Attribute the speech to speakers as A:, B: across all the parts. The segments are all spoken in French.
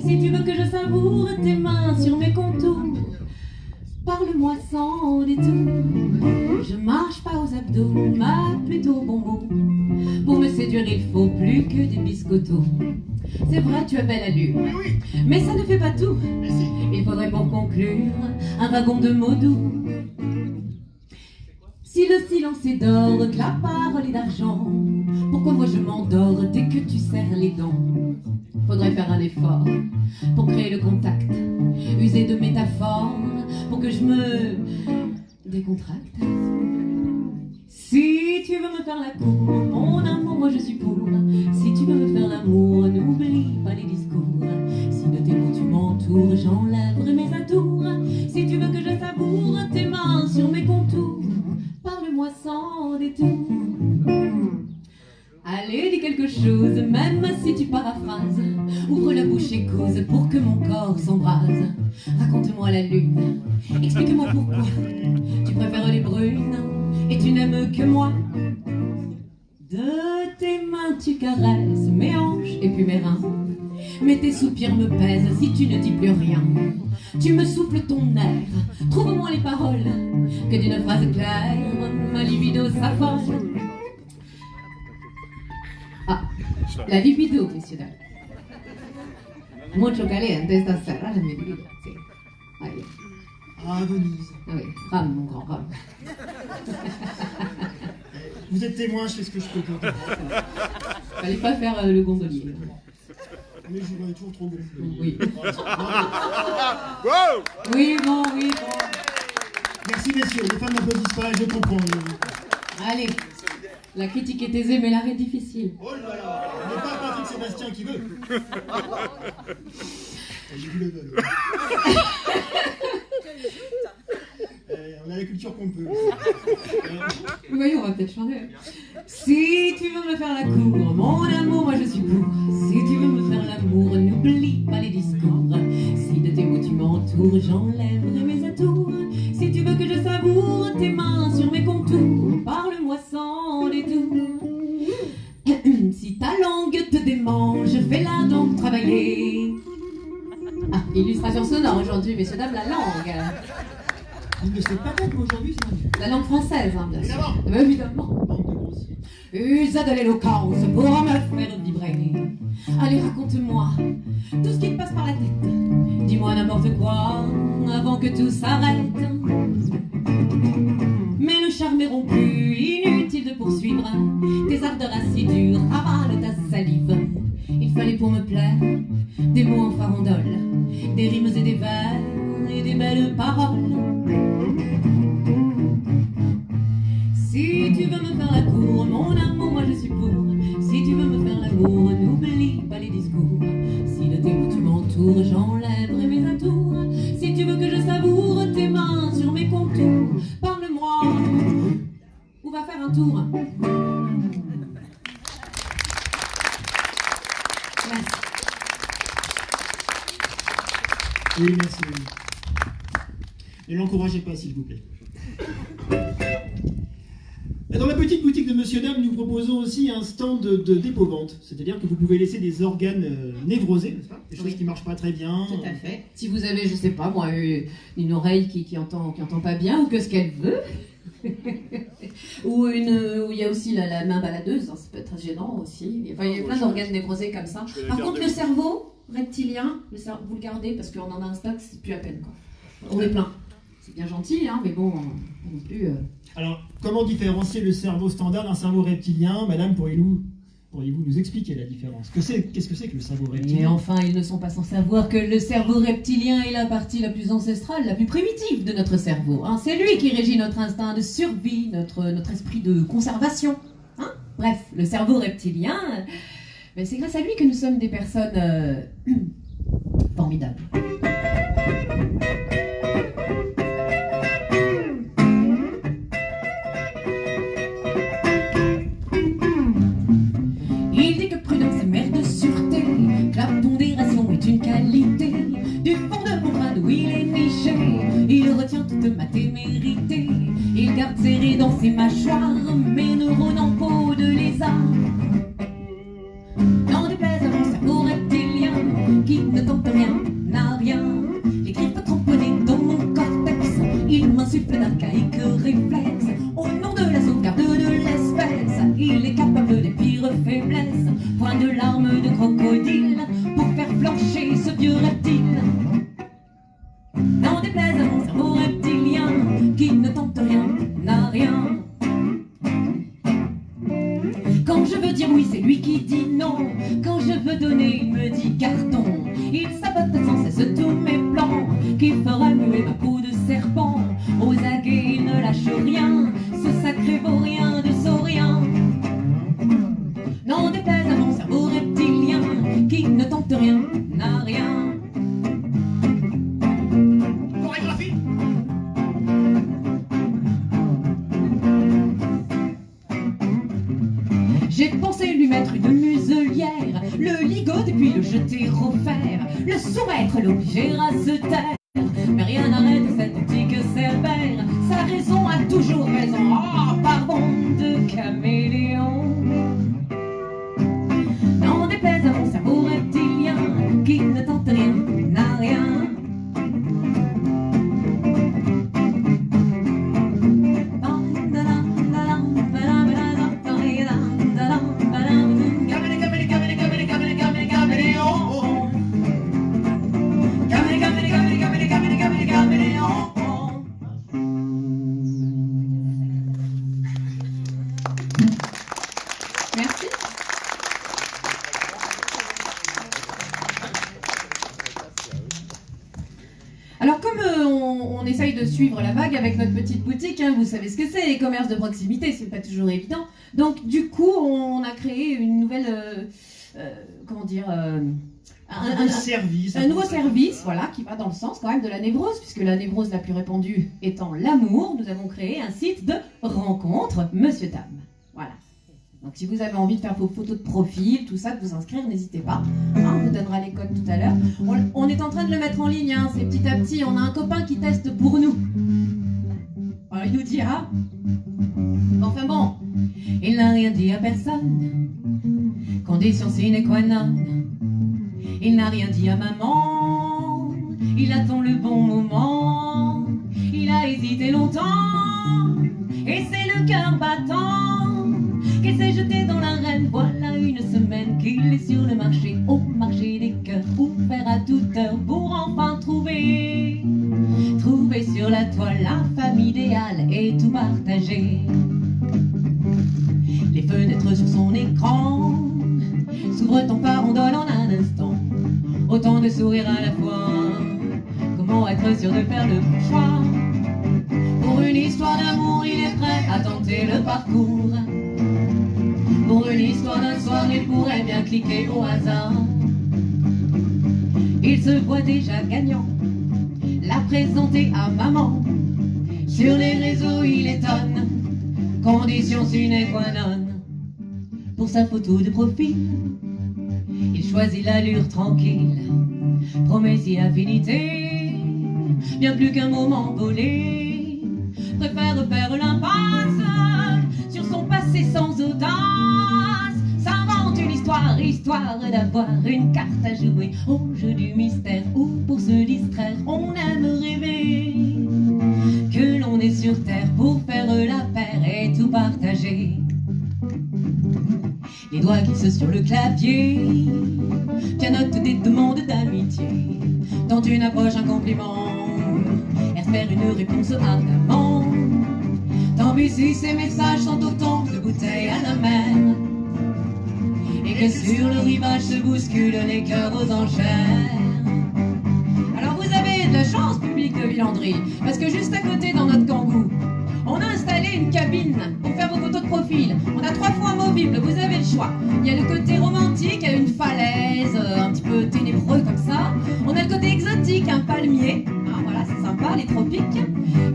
A: Si tu veux que je savoure tes mains sur mes contours, parle-moi sans détour. Je marche pas aux abdos, mais plutôt au bon mot. Pour me séduire, il faut plus que des biscottos. C'est vrai, tu as belle allure, mais ça ne fait pas tout. Il faudrait pour conclure un wagon de mots doux. Si le silence est d'or, que la parole est d'argent, pourquoi moi je m'endors dès que tu serres les dents? Faudrait faire un effort pour créer le contact, user de métaphores pour que je me décontracte. Si tu veux me faire la cour, mon amour, moi je suis pour. Si tu veux me faire l'amour, n'oublie pas les discours. Si de tes mots tu m'entoures, j'enlèverai mes atours. Si tu veux que je savoure tes mains sur mes contours, parle-moi sans détour. Allez, dis quelque chose, même si tu paraphrases. Ouvre la bouche et cause pour que mon corps s'embrase. Raconte-moi la lune, explique-moi pourquoi tu préfères les brunes et tu n'aimes que moi. De tes mains tu caresses mes hanches et puis mes reins, mais tes soupirs me pèsent si tu ne dis plus rien. Tu me souffles ton air, trouve-moi les paroles, que d'une phrase claire ma libido s'affole. Ah, la libido, messieurs dames. Mucho caliente esta serra, la libido. Sí. Allez.
B: Ah, Venise.
A: Ah oui, rame, mon grand, rame.
B: Vous êtes témoin, je fais ce que je peux.
A: Fallait pas faire le gondolier.
B: Mais je m'en ai toujours trop gonflé.
A: Oui.
C: Wow.
A: Oui, bon, oui, bon.
B: Merci, messieurs. Les femmes n'applaudissent pas, je comprends.
A: Allez, la critique est aisée, mais l'arrêt difficile.
B: Oh là là, on n'est pas Patrick Sébastien qui veut. J'ai vu le vol. On a la culture qu'on peut.
A: Oui, on va peut-être changer. Si tu veux me faire la cour, mon amour, moi je suis pour. Si tu veux me faire l'amour, n'oublie pas les discours. Si de tes mots tu m'entoures, j'enlèverai mes atours. Si tu veux que je savoure tes mains sur mes contours, parle-moi sans détour. Si ta langue te démange, fais-la donc travailler. Ah, illustration sonore aujourd'hui, messieurs, dames, la langue.
B: Mais c'est pas bête aujourd'hui, c'est
A: La langue française, hein, bien sûr.
B: Évidemment.
A: Évidemment.
B: bande de grossiers.
A: Usa de l'éloquence pour me faire vibrer. Allez, raconte-moi tout ce qui te passe par la tête. Dis-moi n'importe quoi avant que tout s'arrête. Mais le charme est rompu, inutile de poursuivre. Tes ardeurs assidues avalent ta salive. Il fallait pour me plaire des mots en farandole, des rimes et des vers et des belles paroles. Si tu veux me faire la cour, mon amour, moi je suis pour. Si tu veux me faire l'amour, n'oublie pas les discours. Si de tes mots tu m'entoures, j'enlèverai mes atours. Si tu veux que je savoure tes mains sur mes contours, parle-moi ou va faire un tour. Merci.
B: Oui, merci. Ne l'encouragez pas, s'il vous plaît. Dans la petite boutique de Monsieur Dame, nous proposons aussi un stand de dépôt-vente. C'est-à-dire que vous pouvez laisser des organes névrosés, n'est-ce pas? Des choses qui ne marchent pas très bien.
A: Tout à fait. Si vous avez, je sais pas moi, une oreille qui entend pas bien, ou que ce qu'elle veut, ou où il y a aussi la main baladeuse, hein, ça peut être très gênant aussi. Enfin, il y a plein d'organes névrosés comme ça. Par contre, le cerveau reptilien, vous le gardez parce qu'on en a un stock, c'est plus à peine, quoi. On est plein. C'est bien gentil, hein, mais bon, non plus.
B: Alors, comment différencier le cerveau standard d'un cerveau reptilien? Madame, pourriez-vous nous expliquer la différence? Qu'est-ce que c'est que le cerveau reptilien?
A: Et enfin, ils ne sont pas sans savoir que le cerveau reptilien est la partie la plus ancestrale, la plus primitive de notre cerveau. Hein. C'est lui qui régit notre instinct de survie, notre esprit de conservation. Hein. Bref, le cerveau reptilien, ben c'est grâce à lui que nous sommes des personnes formidables. Il dit que prudence est mère de sûreté, que la pondération est une qualité. Du fond de mon crâne où il est niché, il retient toute ma témérité. Il garde serré dans ses mâchoires mes neurones en peau de lézard. N'en déplaise à mon cerveau reptilien, qui qui ne tente rien, n'a rien. Les griffes tromponnées dans mon cortex, il m'insuffle d'archaïques réflexes. Au nom de la sauvegarde de l'espèce, il est capable des pires faiblesses. Point de larmes de crocodile pour faire flancher ce vieux reptile. N'en déplaise à mon cerveau reptilien, qui ne tente rien, n'a rien. Quand je veux dire oui, c'est lui qui dit non. Quand je veux donner, il me dit carton. Il sabote sans cesse tous mes plans, qui fera muer ma peau de serpent. Aux aguets, il ne lâche rien, ce sacré vaurien de saurien. N'en déplaise à mon cerveau reptilien, qui ne tente rien, n'a rien.
B: Chorégraphie.
A: J'ai pensé lui mettre une muselière, le ligoter puis le jeter au fer, le soumettre, l'obliger à se taire. Mais rien n'arrête cette antique cerbère, sa raison a toujours raison. Oh, pardon de caméléon. N'en déplaise à mon cerveau reptilien, qui ne tente rien, n'a rien. Merci. Alors comme on essaye de suivre la vague avec notre petite boutique, hein, vous savez ce que c'est, les commerces de proximité, c'est pas toujours évident. Donc du coup, on a créé une nouvelle, comment dire, un nouveau service, voilà, qui va dans le sens quand même de la névrose, puisque la névrose la plus répandue étant l'amour, nous avons créé un site de rencontre Monsieur Dame. Voilà. Donc si vous avez envie de faire vos photos de profil, tout ça, de vous inscrire, n'hésitez pas. Hein, on vous donnera les codes tout à l'heure. On est en train de le mettre en ligne, hein, c'est petit à petit. On a un copain qui teste pour nous. Alors il nous dira. Enfin bon, il n'a rien dit à personne. Condition sine qua non. Il n'a rien dit à maman. Il attend le bon moment. Il a hésité longtemps. Et c'est le cœur battant qu'il s'est jeté dans l'arène. Voilà une semaine qu'il est sur le marché, au marché des cœurs, ouvert à toute heure pour enfin trouver sur la toile la femme idéale et tout partager. Les fenêtres sur son écran s'ouvrent en farandole en un instant, autant de sourires à la fois. Comment être sûr de faire le bon choix? Pour une histoire d'amour, il est prêt à tenter le parcours. Pour une histoire d'un soir, il pourrait bien cliquer au hasard. Il se voit déjà gagnant, la présenter à maman. Sur les réseaux, il étonne, condition sine qua non. Pour sa photo de profil, il choisit l'allure tranquille. Promesse et affinité, bien plus qu'un moment volé. Préfère faire l'impasse sur son passé sans audace. S'invente une histoire d'avoir une carte à jouer au jeu du mystère, ou pour se distraire, on aime rêver que l'on est sur terre pour faire la paire et tout partager. Les doigts glissent sur le clavier, pianote des demandes d'amitié. Dans une approche, un compliment, espère une réponse ardemment. Tant pis si ces messages sont autant de bouteilles à la mer, et que sur le rivage se bousculent les cœurs aux enchères. Alors vous avez de la chance, public de Villandry, parce que juste à côté dans notre Kangoo, on a installé une cabine pour faire vos photos de profil. On a 3 fois amovible, vous avez le choix. Il y a le côté romantique, une falaise, un petit peu ténébreux comme ça. On a le côté exotique, un palmier. Ah, voilà, c'est sympa, les tropiques.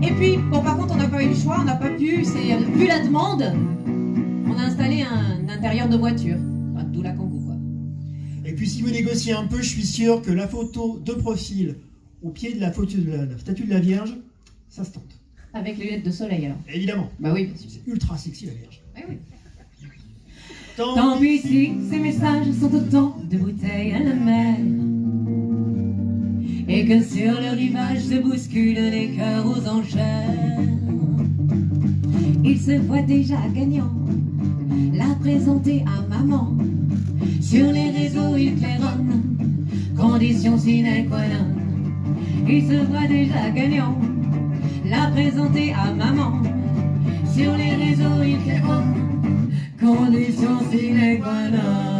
A: Et puis, bon, par contre, on n'a pas eu le choix, on n'a pas pu, c'est vu la demande, on a installé un intérieur de voiture. Enfin, d'où la Kangoo, quoi.
B: Et puis, si vous négociez un peu, je suis sûr que la photo de profil au pied de la statue de la Vierge, ça se tente.
A: Avec les lunettes de soleil, alors.
B: Évidemment.
A: Bah oui, bien sûr.
B: C'est ultra sexy, la Vierge.
A: Eh oui.
B: Tant
A: Tant pis si ces messages sont autant de bouteilles à la mer, et que sur le rivage se bousculent les cœurs aux enchères. Il se voit déjà gagnant, l'a présenté à maman. Sur les réseaux il claironne, condition sine qua non. Il se voit déjà gagnant, l'a présenté à maman. Sur les réseaux il claironne, condition sine qua non.